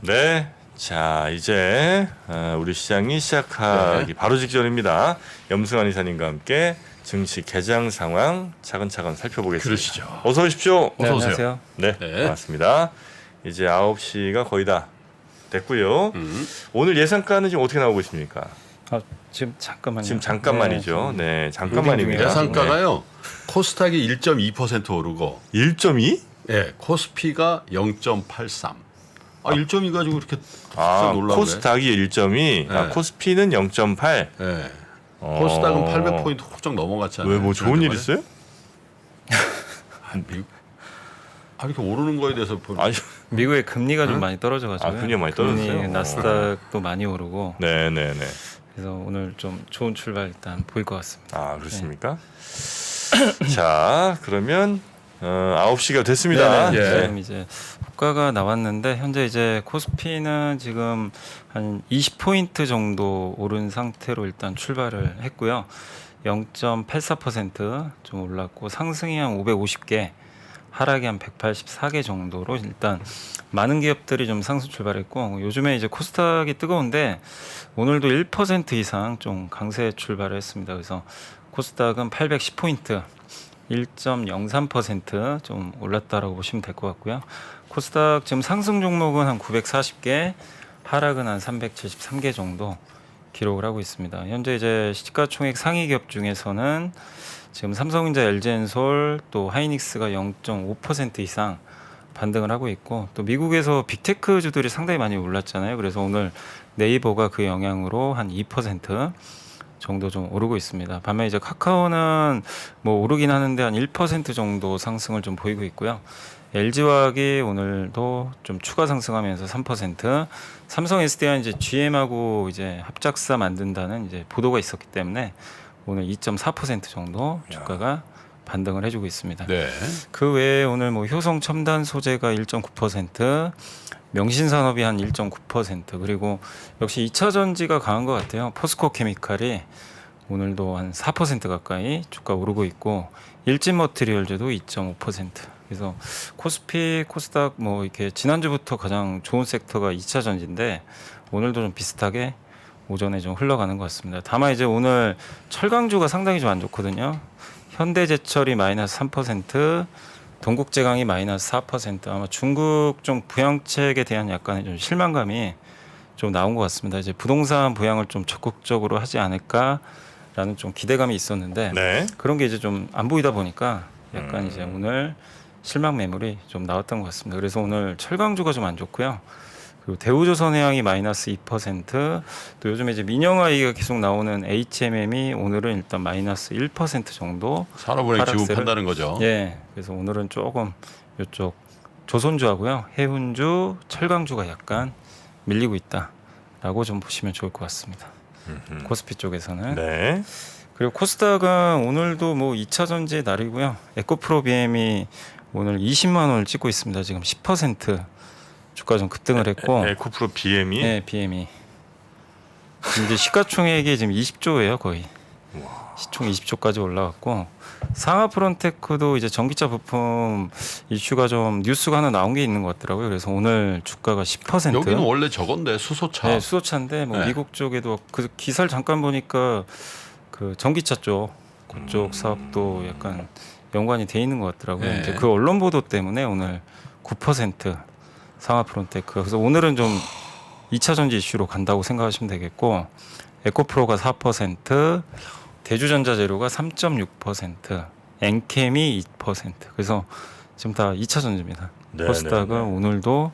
네. 자, 이제 우리 시장이 시작하기 바로 직전입니다. 염승환 이사님과 함께 증시 개장 상황 차근차근 살펴보겠습니다. 그러시죠. 어서 오십시오. 어서 오세요. 안녕하세요. 네, 네. 반갑습니다. 이제 9시가 거의 다 됐고요. 오늘 예상가는 지금 어떻게 나오고 있습니까? 지금 잠깐만요. 지금 잠깐만이죠. 네, 잠깐만입니다. 예상가가요. 코스닥이 1.2% 오르고, 1.2? 예, 코스피가 0.83. 1.2 가지고 이렇게 놀라운데. 코스닥이 1.2, 네. 코스피는 0.8. 예. 코스닥은 800포인트 훌쩍 넘어갔잖아요. 왜 뭐 좋은 일 있어요? 이렇게 오르는 거에 대해서 아니, 미국의 금리가 좀 많이 떨어져가지고 금리가 많이 떨어졌어요? 나스닥도 많이 오르고 네네네. 그래서 오늘 좀 좋은 출발 일단 보일 것 같습니다. 아, 그렇습니까? 자, 그러면 9시가 됐습니다. 네, 예. 지금 이제 호가가 나왔는데 현재 이제 코스피는 지금 한 20포인트 정도 오른 상태로 일단 출발을 했고요. 0.84%좀 올랐고 상승이 한 550개, 하락이 한 184개 정도로 일단 많은 기업들이 좀 상승 출발했고 요즘에 이제 코스닥이 뜨거운데 오늘도 1% 이상 좀 강세 출발을 했습니다. 그래서 코스닥은 810포인트 1.03%좀 올랐다라고 보시면 될 것 같고요. 코스닥 지금 상승 종목은 한 940개, 하락은 한 373개 정도 기록을 하고 있습니다. 현재 이제 시가총액 상위 기업 중에서는 지금 삼성전자, LG엔솔, 또 하이닉스가 0.5% 이상 반등을 하고 있고 또 미국에서 빅테크주들이 상당히 많이 올랐잖아요. 그래서 오늘 네이버가 그 영향으로 한 2% 정도 좀 오르고 있습니다. 반면 이제 카카오는 뭐 오르긴 하는데 한 1% 정도 상승을 좀 보이고 있고요. LG화학이 오늘도 좀 추가 상승하면서 3%, 삼성 SDI는 이제 GM하고 이제 합작사 만든다는 이제 보도가 있었기 때문에 오늘 2.4% 정도 주가가 반등을 해주고 있습니다. 네. 그 외에 오늘 뭐 효성 첨단 소재가 1.9%, 명신산업이 한 1.9%, 그리고 역시 2차 전지가 강한 것 같아요. 포스코 케미칼이 오늘도 한 4% 가까이 주가 오르고 있고 일진 머티리얼즈도 2.5%. 그래서 코스피, 코스닥 뭐 이렇게 지난주부터 가장 좋은 섹터가 2차 전지인데 오늘도 좀 비슷하게 오전에 좀 흘러가는 것 같습니다. 다만 이제 오늘 철강주가 상당히 좀 안 좋거든요. 현대제철이 마이너스 3%, 동국제강이 마이너스 4%. 아마 중국 좀 부양책에 대한 약간의 좀 실망감이 좀 나온 것 같습니다. 이제 부동산 부양을 좀 적극적으로 하지 않을까라는 좀 기대감이 있었는데 네. 그런 게 이제 좀 안 보이다 보니까 약간 이제 오늘 실망 매물이 좀 나왔던 것 같습니다. 그래서 오늘 철강주가 좀 안 좋고요. 그리고 대우조선해양이 마이너스 2%, 또 요즘에 이제 민영화이가 계속 나오는 HMM이 오늘은 일단 마이너스 1% 정도. 산업은행 지분 하락세를- 판다는 거죠. 예, 그래서 오늘은 조금 이쪽 조선주하고요, 해운주, 철강주가 약간 밀리고 있다라고 좀 보시면 좋을 것 같습니다. 코스피 쪽에서는. 네. 그리고 코스닥은 오늘도 뭐 2차 전지의 날이고요. 에코프로 BM이 오늘 20만 원을 찍고 있습니다. 지금 10% 주가 좀 급등을 했고, 에코프로 BM이 네, BM이 이제 시가총액이 지금 20조예요, 거의. 시총 20조까지 올라왔고, 상하프론테크도 이제 전기차 부품 이슈가 좀 뉴스가 하나 나온 게 있는 것 같더라고요. 그래서 오늘 주가가 10%. 여기는 원래 저건데 수소차. 네, 수소차인데 뭐 네. 미국 쪽에도 그 기사를 잠깐 보니까 그 전기차 쪽 그쪽 사업도 약간 연관이 돼 있는 것 같더라고요. 네. 이제 그 언론 보도 때문에 오늘 9% 상하프론테크. 그래서 오늘은 좀 2차 전지 이슈로 간다고 생각하시면 되겠고, 에코프로가 4%, 대주전자재료가 3.6%, 엔캠이 2%. 그래서 지금 다 2차 전지입니다. 네, 코스닥은 네, 네. 오늘도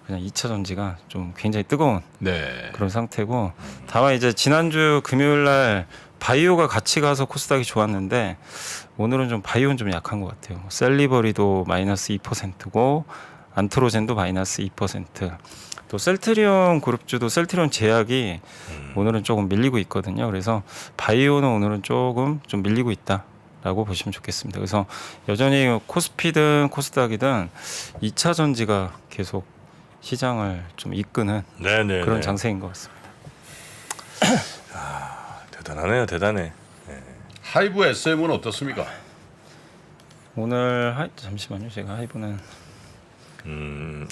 그냥 2차 전지가 좀 굉장히 뜨거운 네. 그런 상태고, 다만 이제 지난주 금요일 날 바이오가 같이 가서 코스닥이 좋았는데 오늘은 좀 바이오는 좀 약한 것 같아요. 셀리버리도 마이너스 2%고 안트로젠도 마이너스 2%. 또 셀트리온 그룹주도 셀트리온 제약이 오늘은 조금 밀리고 있거든요. 그래서 바이오는 오늘은 조금 좀 밀리고 있다라고 보시면 좋겠습니다. 그래서 여전히 코스피든 코스닥이든 2차 전지가 계속 시장을 좀 이끄는 네네. 그런 장세인 것 같습니다. 대단하네요, 대단해. 하이브 SM은 어떻습니까? 오늘 잠시만요. 제가 하이브는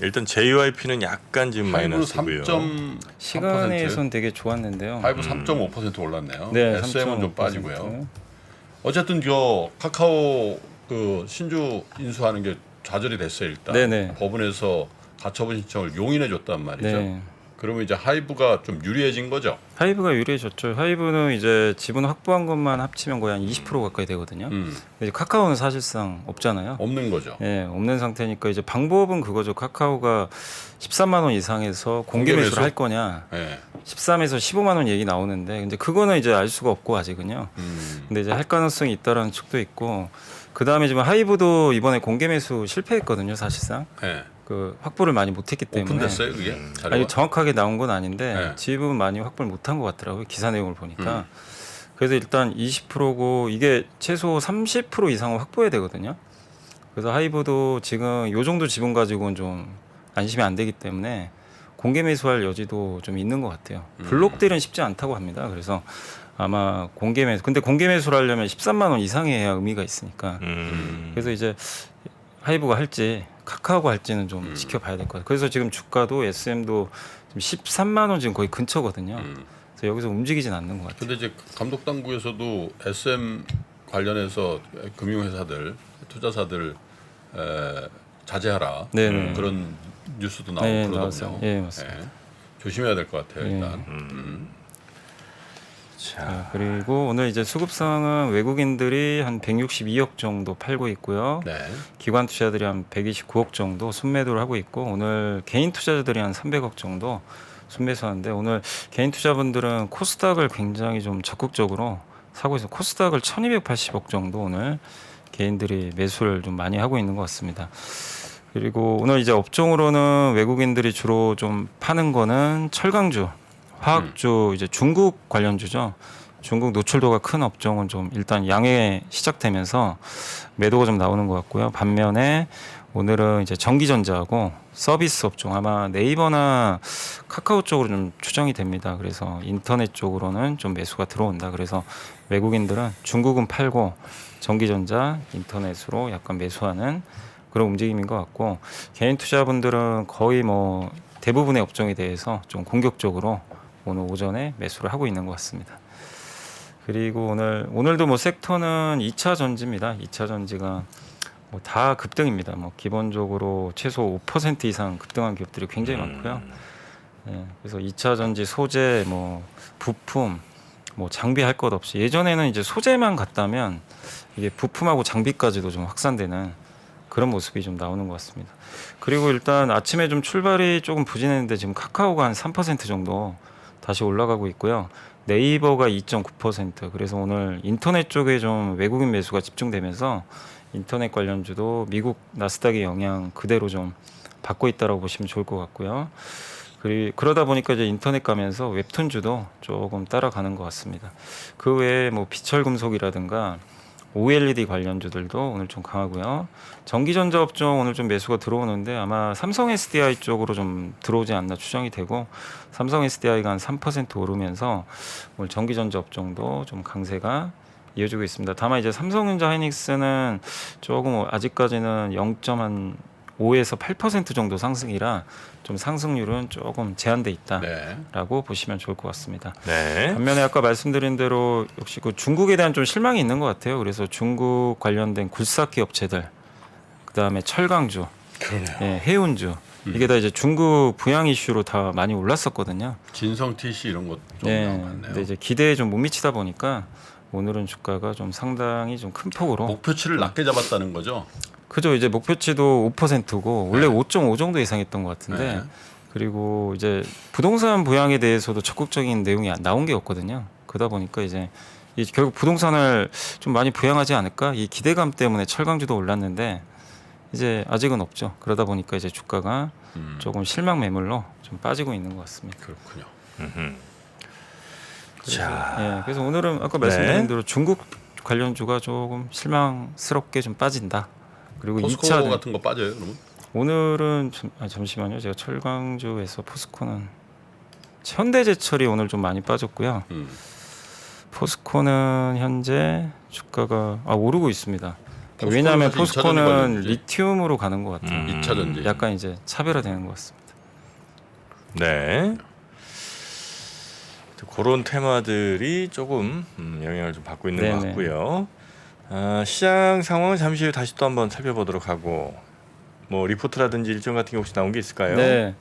일단 JYP는 약간 지금 하이브 마이너스고요. 3.3%. 시간에선 되게 좋았는데요. 하이브 3.5% 올랐네요. 네, SM은 좀 3.5%. 빠지고요. 어쨌든 저 카카오 그 신주 인수하는 게 좌절이 됐어요 일단. 네네. 법원에서 가처분 신청을 용인해 줬단 말이죠. 네. 그러면 이제 하이브가 좀 유리해진 거죠. 하이브가 유리해졌죠. 하이브는 이제 지분 확보한 것만 합치면 거의 한 20% 가까이 되거든요. 근데 이제 카카오는 사실상 없잖아요. 없는 거죠. 예, 없는 상태니까 이제 방법은 그거죠. 카카오가 13만 원 이상에서 공개 공개 매수를 매수? 할 거냐, 예. 13에서 15만 원 얘기 나오는데, 근데 그거는 이제 알 수가 없고 아직은요. 근데 이제 할 가능성이 있다라는 측도 있고, 그 다음에 지금 하이브도 이번에 공개 매수 실패했거든요. 사실상 예. 그 확보를 많이 못했기 때문에. 오픈됐어요 그게? 자료가? 아니 정확하게 나온 건 아닌데 네. 지분 많이 확보를 못한 것 같더라고요. 기사 내용을 보니까. 그래서 일단 20%고 이게 최소 30% 이상은 확보해야 되거든요. 그래서 하이브도 지금 요 정도 지분 가지고는 좀 안심이 안 되기 때문에 공개 매수할 여지도 좀 있는 것 같아요. 블록딜은 쉽지 않다고 합니다. 그래서 아마 공개 매수. 근데 공개 매수를 하려면 13만 원 이상이 해야 의미가 있으니까. 그래서 이제 하이브가 할지 카카오가 할지는 좀 지켜봐야 될 것 같아요. 그래서 지금 주가도 SM도 지금 13만 원 지금 거의 근처거든요. 그래서 여기서 움직이진 않는 것 같아요. 근데 이제 감독 당국에서도 SM 관련해서 금융회사들, 투자사들 자제하라 네네. 그런 뉴스도 나오고 네, 그러더군요. 나왔어요. 예, 맞습니다. 예. 조심해야 될 것 같아요 예. 일단. 자, 그리고 오늘 이제 수급상은 외국인들이 한 162억 정도 팔고 있고요. 네. 기관 투자들이 한 129억 정도 순매도를 하고 있고 오늘 개인 투자자들이 한 300억 정도 순매수하는데 오늘 개인 투자분들은 코스닥을 굉장히 좀 적극적으로 사고 있어요. 코스닥을 1280억 정도 오늘 개인들이 매수를 좀 많이 하고 있는 것 같습니다. 그리고 오늘 이제 업종으로는 외국인들이 주로 좀 파는 거는 철강주, 화학주, 이제 중국 관련주죠. 중국 노출도가 큰 업종은 좀 일단 양해 시작되면서 매도가 좀 나오는 것 같고요. 반면에 오늘은 이제 전기전자하고 서비스 업종 아마 네이버나 카카오 쪽으로 좀 추정이 됩니다. 그래서 인터넷 쪽으로는 좀 매수가 들어온다. 그래서 외국인들은 중국은 팔고 전기전자, 인터넷으로 약간 매수하는 그런 움직임인 것 같고 개인 투자분들은 거의 뭐 대부분의 업종에 대해서 좀 공격적으로 오늘 오전에 매수를 하고 있는 것 같습니다. 그리고 오늘도 뭐 섹터는 2차 전지입니다. 2차 전지가 뭐 다 급등입니다. 뭐 기본적으로 최소 5% 이상 급등한 기업들이 굉장히 많고요. 예, 그래서 2차 전지 소재, 뭐 부품, 뭐 장비 할 것 없이 예전에는 이제 소재만 갔다면 이게 부품하고 장비까지도 좀 확산되는 그런 모습이 좀 나오는 것 같습니다. 그리고 일단 아침에 좀 출발이 조금 부진했는데 지금 카카오가 한 3% 정도 다시 올라가고 있고요. 네이버가 2.9%. 그래서 오늘 인터넷 쪽에 좀 외국인 매수가 집중되면서 인터넷 관련주도 미국 나스닥의 영향 그대로 좀 받고 있다라고 보시면 좋을 것 같고요. 그러다 보니까 이제 인터넷 가면서 웹툰주도 조금 따라가는 것 같습니다. 그 외에 뭐 비철금속이라든가 OLED 관련주들도 오늘 좀 강하고요. 전기전자 업종 오늘 좀 매수가 들어오는데 아마 삼성 SDI 쪽으로 좀 들어오지 않나 추정이 되고 삼성 SDI가 한 3% 오르면서 오늘 전기전자 업종도 좀 강세가 이어지고 있습니다. 다만 이제 삼성전자 하이닉스는 조금 아직까지는 0.5에서 8% 정도 상승이라 좀 상승률은 조금 제한돼 있다라고 네. 보시면 좋을 것 같습니다. 네. 반면에 아까 말씀드린 대로 역시 그 중국에 대한 좀 실망이 있는 것 같아요. 그래서 중국 관련된 굴삭기 업체들, 그 다음에 철강주, 그러네요. 예, 해운주 이게 다 이제 중국 부양 이슈로 다 많이 올랐었거든요. 진성 TC 이런 것좀 네, 나왔네요. 근데 이제 기대에 좀 못 미치다 보니까 오늘은 주가가 좀 상당히 좀 큰 폭으로 목표치를 낮게 잡았다는 거죠. 그죠. 이제 목표치도 5%고 원래 네. 5.5 정도 예상했던 것 같은데 네. 그리고 이제 부동산 부양에 대해서도 적극적인 내용이 나온 게 없거든요. 그러다 보니까 이제 결국 부동산을 좀 많이 부양하지 않을까 이 기대감 때문에 철강주도 올랐는데 이제 아직은 없죠. 그러다 보니까 이제 주가가 조금 실망 매물로 좀 빠지고 있는 것 같습니다. 그렇군요. 자, 예, 그래서 오늘은 아까 말씀드린 대로 중국 관련주가 조금 실망스럽게 좀 빠진다. 그리고 포스코 2차 같은 거 빠져요, 그러면? 오늘은 잠시만요. 제가 철강주에서 포스코는 현대제철이 오늘 좀 많이 빠졌고요. 포스코는 현재 주가가 오르고 있습니다. 왜냐하면 사실 2차 전지 포스코는 관련이지. 리튬으로 가는 것 같아요. 2차 전지. 약간 이제 차별화되는 것 같습니다. 네. 그런 테마들이 조금 영향을 좀 받고 있는 것 네네. 같고요. 시장 상황은 잠시 후에 다시 또 한번 살펴보도록 하고 뭐 리포트라든지 일정 같은 게 혹시 나온 게 있을까요? 네,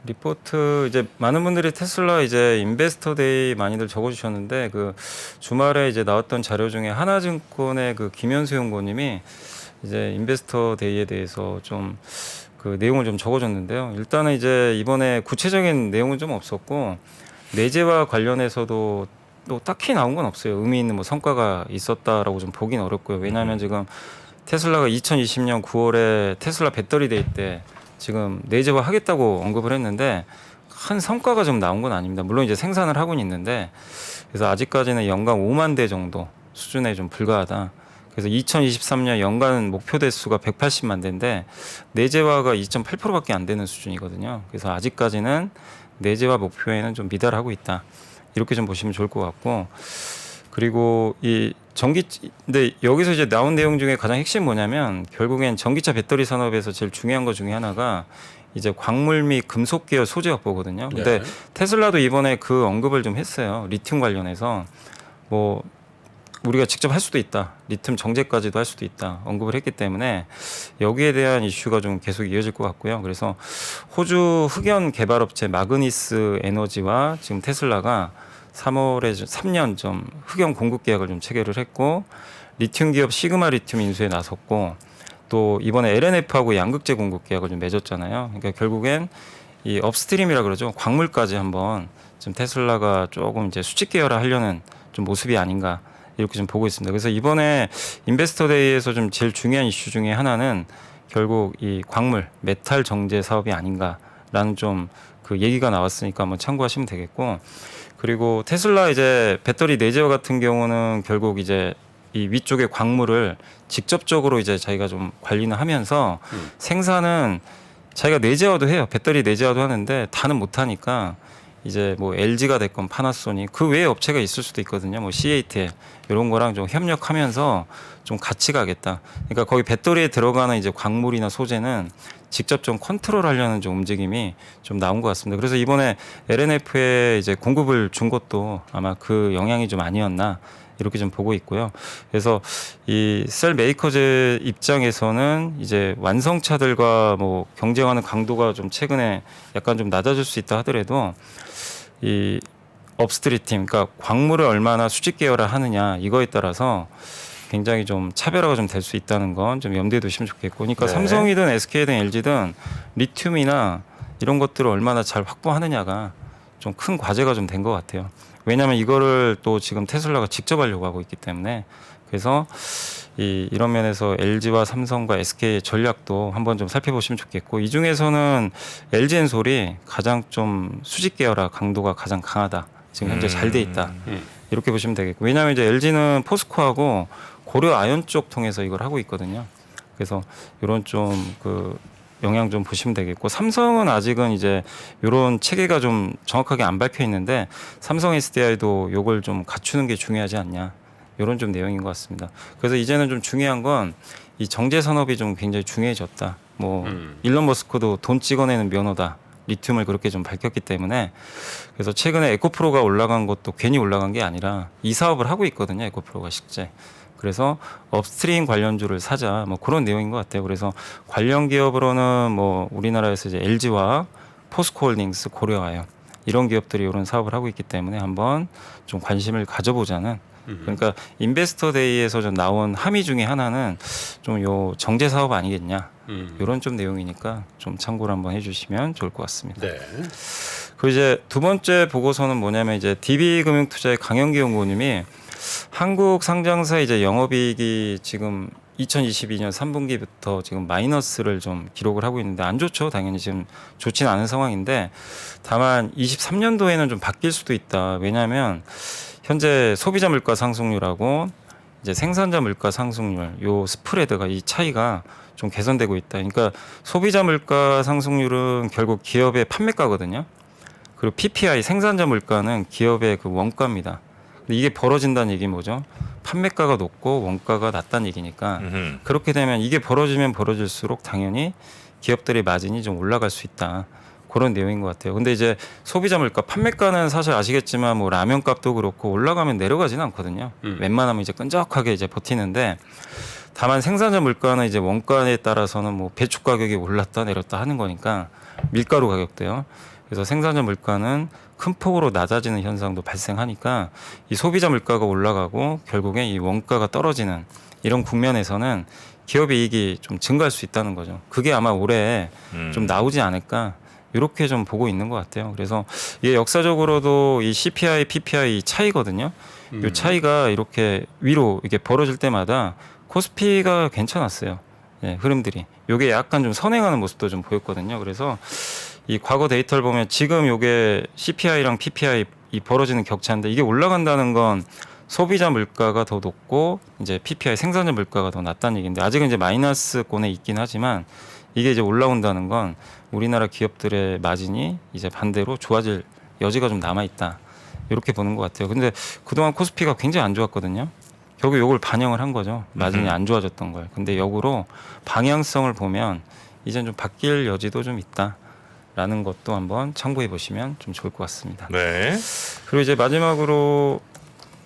리포트 이제 많은 분들이 테슬라 이제 인베스터 데이 많이들 적어주셨는데 그 주말에 이제 나왔던 자료 중에 하나증권의 그 김현수 연구원님이 이제 인베스터 데이에 대해서 좀 그 내용을 좀 적어줬는데요. 일단은 이제 이번에 구체적인 내용은 좀 없었고 내재와 관련해서도 또 딱히 나온 건 없어요. 의미 있는 뭐 성과가 있었다라고 좀 보긴 어렵고요. 왜냐하면 지금 테슬라가 2020년 9월에 테슬라 배터리 데이 때 지금 내재화 하겠다고 언급을 했는데 큰 성과가 좀 나온 건 아닙니다. 물론 이제 생산을 하고는 있는데 그래서 아직까지는 연간 5만 대 정도 수준에 좀 불과하다. 그래서 2023년 연간 목표 대수가 180만 대인데 내재화가 2.8%밖에 안 되는 수준이거든요. 그래서 아직까지는 내재화 목표에는 좀 미달하고 있다. 이렇게 좀 보시면 좋을 것 같고 그리고 이 근데 여기서 이제 나온 내용 중에 가장 핵심 뭐냐면 결국엔 전기차 배터리 산업에서 제일 중요한 것 중에 하나가 이제 광물 및 금속 계열 소재 확보거든요. 근데 네. 테슬라도 이번에 그 언급을 좀 했어요. 리튬 관련해서 뭐 우리가 직접 할 수도 있다. 리튬 정제까지도 할 수도 있다. 언급을 했기 때문에 여기에 대한 이슈가 좀 계속 이어질 것 같고요. 그래서 호주 흑연 개발업체 마그니스 에너지와 지금 테슬라가 3월에 3년 좀 흑연 공급 계약을 좀 체결을 했고 리튬 기업 시그마 리튬 인수에 나섰고 또 이번에 LNF하고 양극재 공급 계약을 좀 맺었잖아요. 그러니까 결국엔 이 업스트림이라 그러죠. 광물까지 한번 지금 테슬라가 조금 이제 수직 계열화 하려는 좀 모습이 아닌가 이렇게 좀 보고 있습니다. 그래서 이번에 인베스터 데이에서 좀 제일 중요한 이슈 중에 하나는 결국 이 광물 메탈 정제 사업이 아닌가라는 좀 그 얘기가 나왔으니까 한번 참고하시면 되겠고 그리고 테슬라 이제 배터리 내재화 같은 경우는 결국 이제 이 위쪽의 광물을 직접적으로 이제 자기가 좀 관리는 하면서 생산은 자기가 내재화도 해요. 배터리 내재화도 하는데 다는 못하니까 이제 뭐 LG가 됐건 파나소닉 그 외에 업체가 있을 수도 있거든요. 뭐 CATL 이런 거랑 좀 협력하면서 좀 같이 가겠다. 그러니까 거기 배터리에 들어가는 이제 광물이나 소재는 직접 좀 컨트롤하려는 좀 움직임이 좀 나온 것 같습니다. 그래서 이번에 LNF에 이제 공급을 준 것도 아마 그 영향이 좀 아니었나 이렇게 좀 보고 있고요. 그래서 이 셀 메이커즈 입장에서는 이제 완성차들과 뭐 경쟁하는 강도가 좀 최근에 약간 좀 낮아질 수 있다 하더라도 이 업스트리팀, 그러니까 광물을 얼마나 수직 계열화 하느냐 이거에 따라서 굉장히 좀 차별화가 좀 될 수 있다는 건 좀 염두에 두시면 좋겠고, 그러니까 네. 삼성이든 SK든 LG든 리튬이나 이런 것들을 얼마나 잘 확보하느냐가 좀 큰 과제가 좀 된 것 같아요. 왜냐하면 이거를 또 지금 테슬라가 직접 하려고 하고 있기 때문에 그래서 이런 면에서 LG와 삼성과 SK의 전략도 한번 좀 살펴보시면 좋겠고 이 중에서는 LG엔솔이 가장 좀 수직 계열화 강도가 가장 강하다. 지금 현재 잘 돼 있다. 이렇게 보시면 되겠고 왜냐하면 이제 LG는 포스코하고 고려 아연 쪽 통해서 이걸 하고 있거든요. 그래서 이런 좀 그 영향 좀 보시면 되겠고 삼성은 아직은 이제 이런 체계가 좀 정확하게 안 밝혀 있는데 삼성 SDI도 요걸 좀 갖추는 게 중요하지 않냐 이런 좀 내용인 것 같습니다. 그래서 이제는 좀 중요한 건 이 정제 산업이 좀 굉장히 중요해졌다. 뭐 일론 머스크도 돈 찍어내는 면허다. 리튬을 그렇게 좀 밝혔기 때문에 그래서 최근에 에코프로가 올라간 것도 괜히 올라간 게 아니라 이 사업을 하고 있거든요. 에코프로가 실제. 그래서 업스트림 관련주를 사자 뭐 그런 내용인 것 같아요. 그래서 관련 기업으로는 뭐 우리나라에서 이제 LG와 포스코홀딩스, 고려아연 이런 기업들이 이런 사업을 하고 있기 때문에 한번 좀 관심을 가져보자는. 그러니까 인베스터 데이에서 좀 나온 함의 중에 하나는 좀 요 정제 사업 아니겠냐 이런 좀 내용이니까 좀 참고를 한번 해주시면 좋을 것 같습니다. 네. 그 이제 두 번째 보고서는 뭐냐면 이제 DB금융투자의 강영기 연구원님이 한국 상장사 이제 영업이익이 지금 2022년 3분기부터 지금 마이너스를 좀 기록을 하고 있는데 안 좋죠. 당연히 지금 좋지는 않은 상황인데 다만 23년도에는 좀 바뀔 수도 있다. 왜냐하면 현재 소비자 물가 상승률하고 이제 생산자 물가 상승률 요 스프레드가 이 차이가 좀 개선되고 있다. 그러니까 소비자 물가 상승률은 결국 기업의 판매가거든요. 그리고 PPI 생산자 물가는 기업의 그 원가입니다. 근데 이게 벌어진다는 얘기는 뭐죠? 판매가가 높고 원가가 낮다는 얘기니까 음흠. 그렇게 되면 이게 벌어지면 벌어질수록 당연히 기업들의 마진이 좀 올라갈 수 있다. 그런 내용인 것 같아요. 근데 이제 소비자 물가, 판매가는 사실 아시겠지만 뭐 라면 값도 그렇고 올라가면 내려가지는 않거든요. 웬만하면 이제 끈적하게 이제 버티는데 다만 생산자 물가는 이제 원가에 따라서는 뭐 배추 가격이 올랐다 내렸다 하는 거니까 밀가루 가격도요. 그래서 생산자 물가는 큰 폭으로 낮아지는 현상도 발생하니까 이 소비자 물가가 올라가고 결국에 이 원가가 떨어지는 이런 국면에서는 기업 이익이 좀 증가할 수 있다는 거죠. 그게 아마 올해 좀 나오지 않을까 이렇게 좀 보고 있는 것 같아요. 그래서 이게 역사적으로도 이 CPI, PPI 차이거든요. 이 차이가 이렇게 위로 이게 벌어질 때마다 코스피가 괜찮았어요. 예, 흐름들이. 요게 약간 좀 선행하는 모습도 좀 보였거든요. 그래서 이 과거 데이터를 보면 지금 요게 CPI랑 PPI 이 벌어지는 격차인데 이게 올라간다는 건 소비자 물가가 더 높고 이제 PPI 생산자 물가가 더 낮다는 얘기인데 아직은 이제 마이너스권에 있긴 하지만 이게 이제 올라온다는 건 우리나라 기업들의 마진이 이제 반대로 좋아질 여지가 좀 남아 있다. 이렇게 보는 것 같아요. 근데 그동안 코스피가 굉장히 안 좋았거든요. 결국 이걸 반영을 한 거죠. 마진이 안 좋아졌던 걸. 근데 역으로 방향성을 보면 이젠 좀 바뀔 여지도 좀 있다라는 것도 한번 참고해 보시면 좀 좋을 것 같습니다. 네. 그리고 이제 마지막으로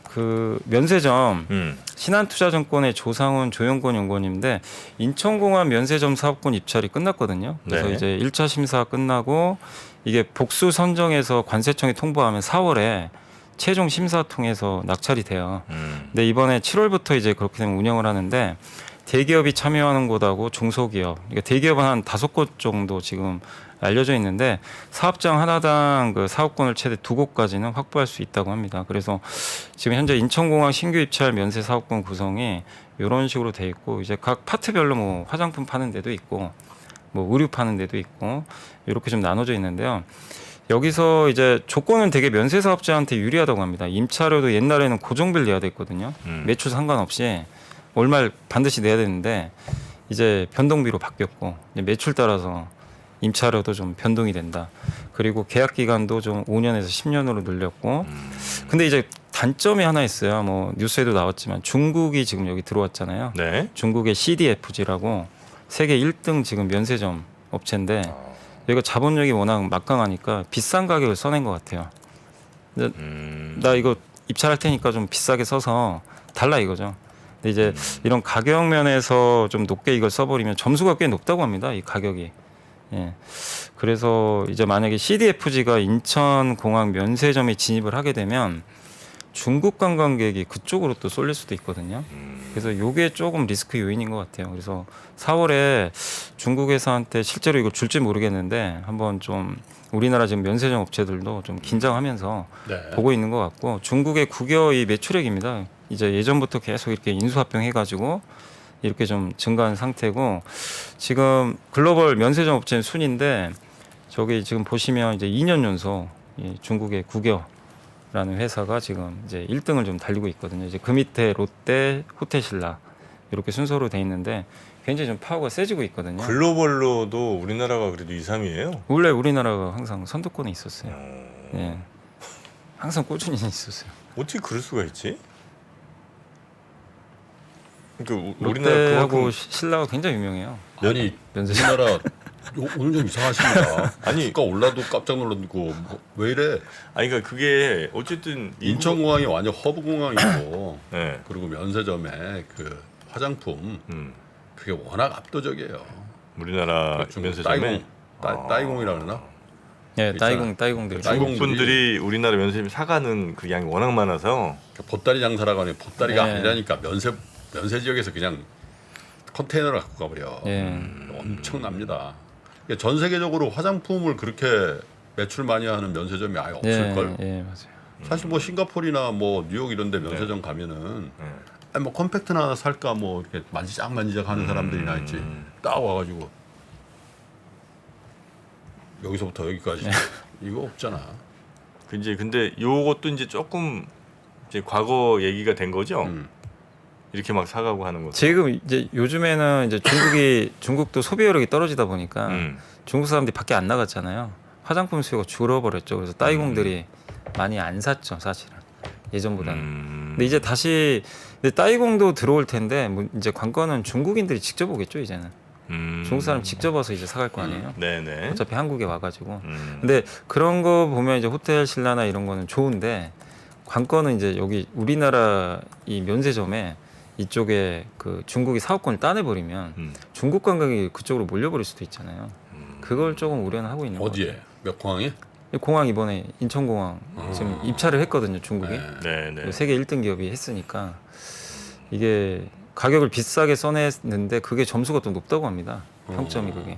그 면세점 음. 신한투자증권의 조상훈 조영권 연구원인데 인천공항 면세점 사업권 입찰이 끝났거든요. 그래서 네. 이제 1차 심사 끝나고 이게 복수 선정해서 관세청에 통보하면 4월에 최종 심사 통해서 낙찰이 돼요. 근데 이번에 7월부터 이제 그렇게 되면 운영을 하는데 대기업이 참여하는 곳하고 중소기업, 그러니까 대기업은 한 5곳 정도 지금 알려져 있는데 사업장 하나당 그 사업권을 최대 2곳까지는 확보할 수 있다고 합니다. 그래서 지금 현재 인천공항 신규 입찰 면세 사업권 구성이 이런 식으로 돼 있고 이제 각 파트별로 뭐 화장품 파는 데도 있고 뭐 의류 파는 데도 있고 이렇게 좀 나눠져 있는데요. 여기서 이제 조건은 되게 면세 사업자한테 유리하다고 합니다. 임차료도 옛날에는 고정비를 내야 됐거든요. 매출 상관없이 월말 반드시 내야 되는데 이제 변동비로 바뀌었고 이제 매출 따라서 임차료도 좀 변동이 된다. 그리고 계약 기간도 좀 5년에서 10년으로 늘렸고. 근데 이제 단점이 하나 있어요. 뭐 뉴스에도 나왔지만 중국이 지금 여기 들어왔잖아요. 네. 중국의 CDFG라고 세계 1등 지금 면세점 업체인데 여기가 자본력이 워낙 막강하니까 비싼 가격을 써낸 것 같아요. 나 이거 입찰할 테니까 좀 비싸게 써서 달라 이거죠. 근데 이제 이런 가격 면에서 좀 높게 이걸 써버리면 점수가 꽤 높다고 합니다. 이 가격이. 예. 그래서 이제 만약에 CDFG가 인천공항 면세점에 진입을 하게 되면 중국 관광객이 그쪽으로 또 쏠릴 수도 있거든요. 그래서 이게 조금 리스크 요인인 것 같아요. 그래서 4월에 중국 회사한테 실제로 이걸 줄지 모르겠는데 한번 좀 우리나라 지금 면세점 업체들도 좀 긴장하면서 네. 보고 있는 것 같고 중국의 국여의 매출액입니다. 이제 예전부터 계속 이렇게 인수합병 해가지고 이렇게 좀 증가한 상태고 지금 글로벌 면세점 업체 순인데 저기 지금 보시면 이제 2년 연속 이 중국의 국여라는 회사가 지금 이제 1등을 좀 달리고 있거든요. 이제 그 밑에 롯데, 호텔신라 이렇게 순서로 돼 있는데 굉장히 좀 파워가 세지고 있거든요. 글로벌로도 우리나라가 그래도 2, 3위예요. 원래 우리나라가 항상 선두권에 있었어요. 예. 항상 꾸준히 있었어요. 어떻게 그럴 수가 있지? 그러니까 우리나라 롯데하고 그만큼 신라가 굉장히 유명해요. 아니 면세점. 우리나라 오늘 좀 이상하십니다. 아니. 주가 올라도 깜짝 놀랐고 왜 이래? 아니 그러니까 그게 어쨌든 인천공항이 완전 허브 공항이고 네. 그리고 면세점에 그 화장품 그게 워낙 압도적이에요. 우리나라 중국 면세점에 따이공이라 그러나? 예, 있잖아요. 따이공들. 따이공. 분들이 우리나라 면세점 사가는 그 양이 워낙 많아서 보따리 장사라고 하니 보따리가 네. 아니라니까 면세 지역에서 그냥 컨테이너를 갖고 가버려. 예. 엄청납니다. 그러니까 전 세계적으로 화장품을 그렇게 매출 많이 하는 면세점이 아예 없을 걸. 예, 맞아요. 사실 뭐 싱가포르나 뭐 뉴욕 이런데 면세점 가면은 아니 뭐 컴팩트나 하나 살까 뭐 이렇게 만지작 하는 사람들이나 있지. 딱 와가지고 여기서부터 여기까지 이거 없잖아. 근데 요것도 이제 조금 이제 과거 얘기가 된 거죠. 이렇게 막 사가고 하는 거. 지금 이제 요즘에는 이제 중국도 소비력이 떨어지다 보니까 중국 사람들이 밖에 안 나갔잖아요. 화장품 수요가 줄어버렸죠. 그래서 따이공들이 많이 안 샀죠, 사실은. 예전보다는. 근데 이제 다시 따이공도 들어올 텐데 뭐 이제 관건은 중국인들이 직접 오겠죠 이제는. 중국 사람 직접 와서 이제 사갈 거 아니에요. 네네. 어차피 한국에 와가지고. 근데 그런 거 보면 이제 호텔 신라나 이런 거는 좋은데 관건은 이제 여기 우리나라 이 면세점에 이쪽에 그 중국이 사업권을 따내버리면 중국 관광이 그쪽으로 몰려버릴 수도 있잖아요. 그걸 조금 우려는 하고 있는 거예요. 어디에? 몇 공항이? 공항 이번에 인천공항 지금 입찰을 했거든요 중국이. 네네. 세계 1등 기업이 했으니까 이게 가격을 비싸게 써냈는데 그게 점수가 또 높다고 합니다. 평점이 그게.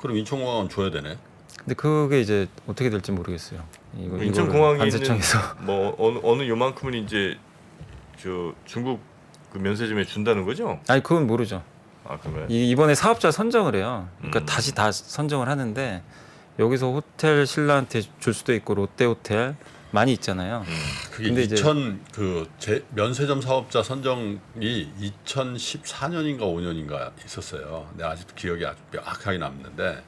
그럼 인천공항은 줘야 되네. 근데 그게 이제 어떻게 될지 모르겠어요. 인천공항에 관세청에서 있는 뭐 어느 요만큼은 이제 저 중국 그 면세점에 준다는 거죠? 아니 그건 모르죠. 아 그러면 이번에 사업자 선정을 해요. 그러니까 다시 다 선정을 하는데 여기서 호텔 신라한테 줄 수도 있고 롯데 호텔 많이 있잖아요. 그게 근데 이제 2000 그 면세점 사업자 선정이 2014년인가 5년인가 있었어요. 내가 아직도 기억이 아주 명확하게 남는데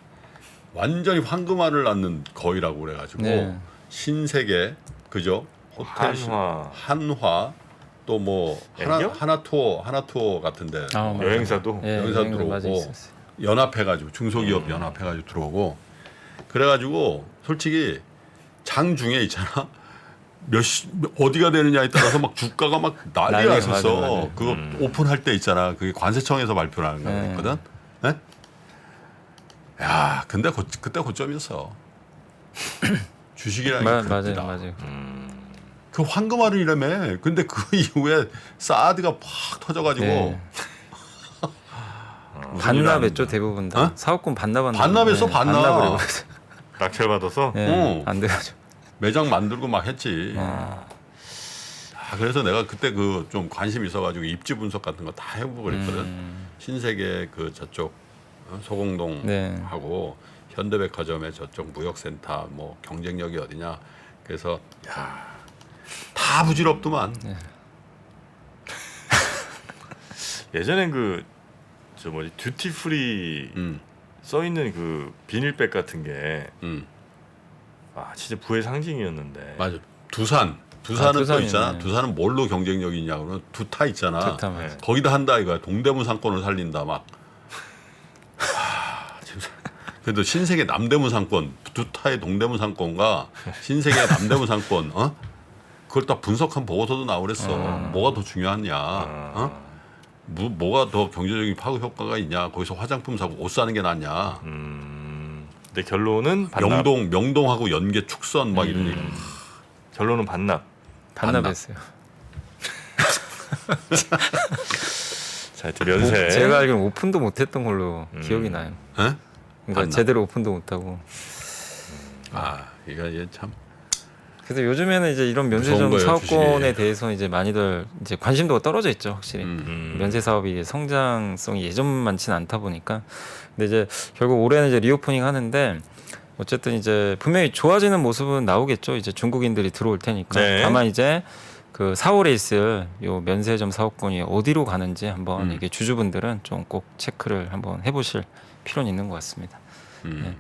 완전히 황금알을 낳는 거위라고 그래가지고 네. 신세계 그죠? 호텔 한화 또 뭐 애교? 하나 투어 같은데 아, 맞아요. 여행사도 예, 여기서 여행사 맞아 들어오고 있었어요. 연합해가지고 중소기업 연합해가지고 들어오고 그래가지고 솔직히 장중에 있잖아 어디가 되느냐에 따라서 막 주가가 막 난리가 난리가 났었어. 맞아. 그거 오픈할 때 있잖아. 그게 관세청에서 발표를 하는 네. 거거든. 네? 야, 근데 그때 고점이었어. 주식이라는 게 맞아요, 그렇구나. 맞아요. 그 황금알이라며. 근데 그 이후에 사드가 팍 터져가지고 네. 무슨 일 반납했죠 하는데. 대부분 다. 어? 사업권 반납한. 반납했어, 반납. 반납을 해버렸어요. 낙찰 받아서 네, 안 돼가지고. 매장 만들고 막 했지. 그래서 내가 그때 그 좀 관심 있어가지고 입지 분석 같은 거 다 해보고 그랬거든. 신세계 그 저쪽 소공동 네. 하고 현대백화점의 저쪽 무역센터 뭐 경쟁력이 어디냐. 그래서 다 부질없더만. 네. 예전엔 저 뭐지 듀티 프리 써 있는 그 비닐백 같은 게 진짜 부의 상징이었는데. 맞아. 두산은 또 두산이네. 있잖아. 두산은 뭘로 경쟁력이 있냐 그러면 두타 있잖아. 두타 맞아. 거기다 한다 이거야. 동대문 상권을 살린다 막. 그래도 신세계 남대문 상권, 두타의 동대문 상권과 신세계 남대문 상권, 그걸 다 분석한 보고서도 나오랬어. 뭐가 더 중요하냐? 뭐가 더 경제적인 파급 효과가 있냐? 거기서 화장품 사고 옷 사는 게 낫냐? 근데 결론은 반납. 명동하고 연계 축선 막 이런 얘기. 결론은 반납. 반납했어요. 자, 하여튼 면세. 제가 알기로는 오픈도 못했던 걸로 기억이 나요. 에? 그러니까 반납. 제대로 오픈도 못하고. 이거 참. 그래서 요즘에는 이제 이런 면세점 거예요, 사업권에 주식이. 대해서 이제 많이들 이제 관심도가 떨어져 있죠, 확실히. 면세 사업이 성장성이 예전만치는 않다 보니까. 근데 이제 결국 올해는 이제 리오프닝 하는데 어쨌든 이제 분명히 좋아지는 모습은 나오겠죠. 이제 중국인들이 들어올 테니까. 네. 다만 이제 그 4월에 있을 요 면세점 사업권이 어디로 가는지 한번 이게 주주분들은 좀 꼭 체크를 한번 해보실 필요는 있는 것 같습니다. 네.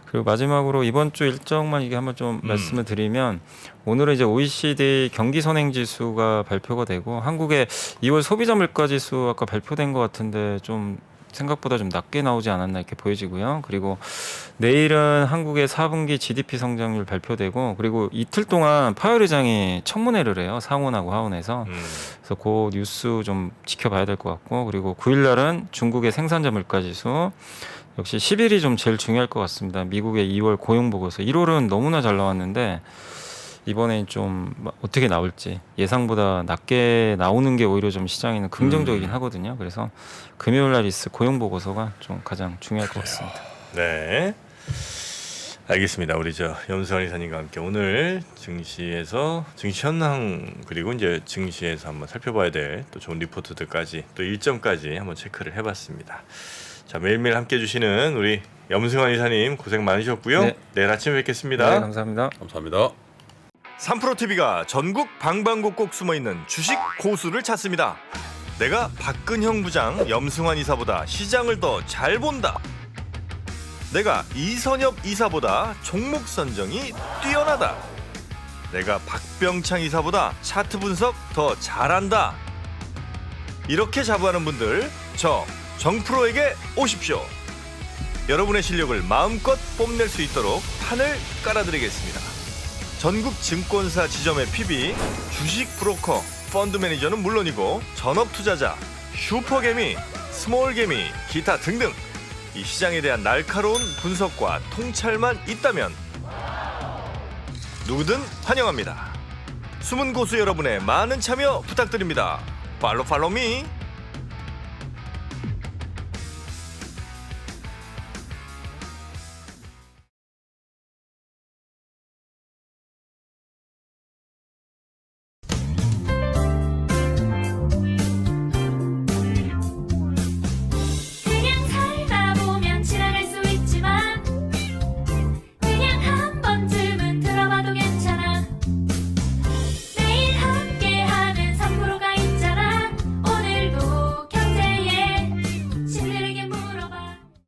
그리고 마지막으로 이번 주 일정만 이게 한번 좀 말씀을 드리면 오늘은 이제 OECD 경기 선행 지수가 발표가 되고 한국의 2월 소비자 물가 지수 아까 발표된 것 같은데 좀 생각보다 좀 낮게 나오지 않았나 이렇게 보여지고요. 그리고 내일은 한국의 4분기 GDP 성장률 발표되고 그리고 이틀 동안 파월 의장이 청문회를 해요. 상원하고 하원에서. 그래서 그 뉴스 좀 지켜봐야 될 것 같고 그리고 9일 날은 중국의 생산자 물가 지수 역시 10일이 좀 제일 중요할 것 같습니다. 미국의 2월 고용 보고서 1월은 너무나 잘 나왔는데 이번엔 좀 어떻게 나올지 예상보다 낮게 나오는 게 오히려 좀 시장에는 긍정적이긴 하거든요. 그래서 금요일 날 있을 고용 보고서가 좀 가장 중요할 것 같습니다. 네. 알겠습니다. 우리 염수환 이사님과 함께 오늘 증시에서 증시 현황 그리고 이제 증시에서 한번 살펴봐야 될 또 좋은 리포트들까지 또 일정까지 한번 체크를 해봤습니다. 자 매일매일 함께 해주시는 우리 염승환 이사님 고생 많으셨고요. 네. 내일 아침에 뵙겠습니다. 네, 감사합니다. 감사합니다. 3프로TV가 전국 방방곡곡 숨어있는 주식 고수를 찾습니다. 내가 박근형 부장 염승환 이사보다 시장을 더 잘 본다. 내가 이선엽 이사보다 종목 선정이 뛰어나다. 내가 박병창 이사보다 차트 분석 더 잘한다. 이렇게 자부하는 분들, 저 정프로에게 오십시오. 여러분의 실력을 마음껏 뽐낼 수 있도록 판을 깔아드리겠습니다. 전국 증권사 지점의 PB, 주식 브로커, 펀드 매니저는 물론이고 전업 투자자, 슈퍼개미, 스몰개미, 기타 등등 이 시장에 대한 날카로운 분석과 통찰만 있다면 누구든 환영합니다. 숨은 고수 여러분의 많은 참여 부탁드립니다. 팔로우 미.